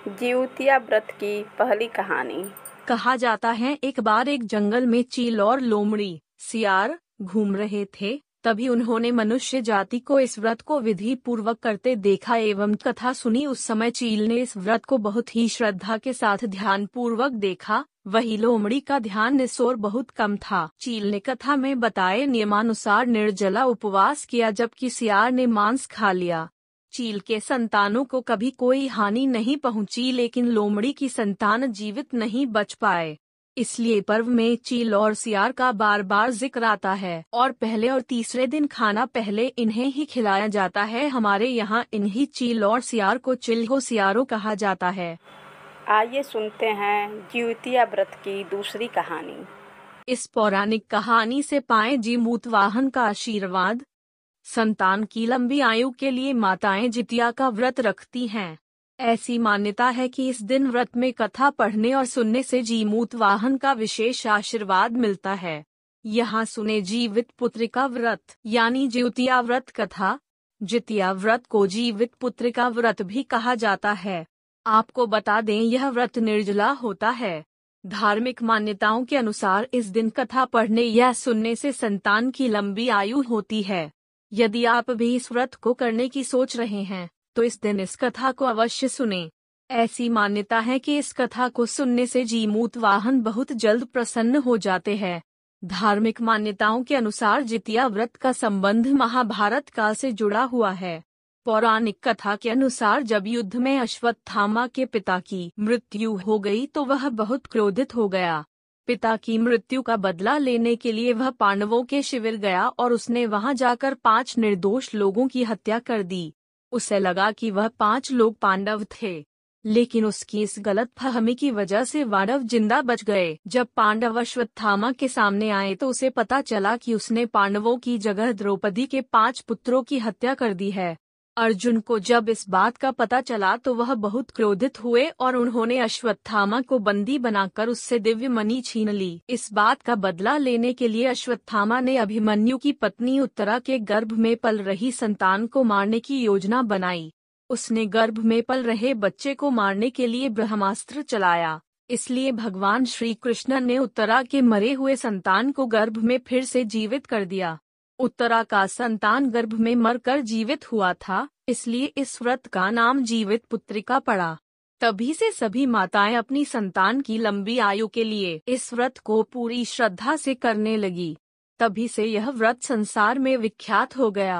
जिउतिया व्रत की पहली कहानी। कहा जाता है एक बार एक जंगल में चील और लोमड़ी सियार घूम रहे थे। तभी उन्होंने मनुष्य जाति को इस व्रत को विधि पूर्वक करते देखा एवं कथा सुनी। उस समय चील ने इस व्रत को बहुत ही श्रद्धा के साथ ध्यान पूर्वक देखा, वही लोमड़ी का ध्यान निसोर बहुत कम था। चील ने कथा में बताए नियमानुसार निर्जला उपवास किया, जबकि सियार ने मांस खा लिया। चील के संतानों को कभी कोई हानि नहीं पहुंची, लेकिन लोमड़ी की संतान जीवित नहीं बच पाए। इसलिए पर्व में चील और सियार का बार बार जिक्र आता है और पहले और तीसरे दिन खाना पहले इन्हें ही खिलाया जाता है। हमारे यहाँ इन्हीं चील और सियार को चिल्हो सियारो कहा जाता है। आइए सुनते हैं जिउतिया व्रत की दूसरी कहानी। इस पौराणिक कहानी से पाएं जीमूत वाहन का आशीर्वाद। संतान की लंबी आयु के लिए माताएं जितिया का व्रत रखती हैं। ऐसी मान्यता है कि इस दिन व्रत में कथा पढ़ने और सुनने से जीमूत वाहन का विशेष आशीर्वाद मिलता है। यहाँ सुने जीवित पुत्रिका व्रत यानी जिउतिया व्रत कथा। जितिया व्रत को जीवित पुत्रिका व्रत भी कहा जाता है। आपको बता दें, यह व्रत निर्जला होता है। धार्मिक मान्यताओं के अनुसार इस दिन कथा पढ़ने या सुनने से संतान की लंबी आयु होती है। यदि आप भी इस व्रत को करने की सोच रहे हैं तो इस दिन इस कथा को अवश्य सुनें। ऐसी मान्यता है कि इस कथा को सुनने से जीमूत वाहन बहुत जल्द प्रसन्न हो जाते हैं। धार्मिक मान्यताओं के अनुसार जितिया व्रत का संबंध महाभारत काल से जुड़ा हुआ है। पौराणिक कथा के अनुसार जब युद्ध में अश्वत्थामा के पिता की मृत्यु हो गई तो वह बहुत क्रोधित हो गया। पिता की मृत्यु का बदला लेने के लिए वह पांडवों के शिविर गया और उसने वहां जाकर 5 निर्दोष लोगों की हत्या कर दी। उसे लगा कि वह 5 लोग पांडव थे, लेकिन उसकी इस गलतफहमी की वजह से पांडव जिंदा बच गए। जब पांडव अश्वत्थामा के सामने आए तो उसे पता चला कि उसने पांडवों की जगह द्रौपदी के 5 पुत्रों की हत्या कर दी है। अर्जुन को जब इस बात का पता चला तो वह बहुत क्रोधित हुए और उन्होंने अश्वत्थामा को बंदी बनाकर उससे दिव्य मणि छीन ली। इस बात का बदला लेने के लिए अश्वत्थामा ने अभिमन्यु की पत्नी उत्तरा के गर्भ में पल रही संतान को मारने की योजना बनाई। उसने गर्भ में पल रहे बच्चे को मारने के लिए ब्रह्मास्त्र चलाया। इसलिए भगवान श्री कृष्ण ने उत्तरा के मरे हुए संतान को गर्भ में फिर से जीवित कर दिया। उत्तरा का संतान गर्भ में मरकर जीवित हुआ था, इसलिए इस व्रत का नाम जीवित पुत्रिका पड़ा। तभी से सभी माताएं अपनी संतान की लंबी आयु के लिए इस व्रत को पूरी श्रद्धा से करने लगी। तभी से यह व्रत संसार में विख्यात हो गया।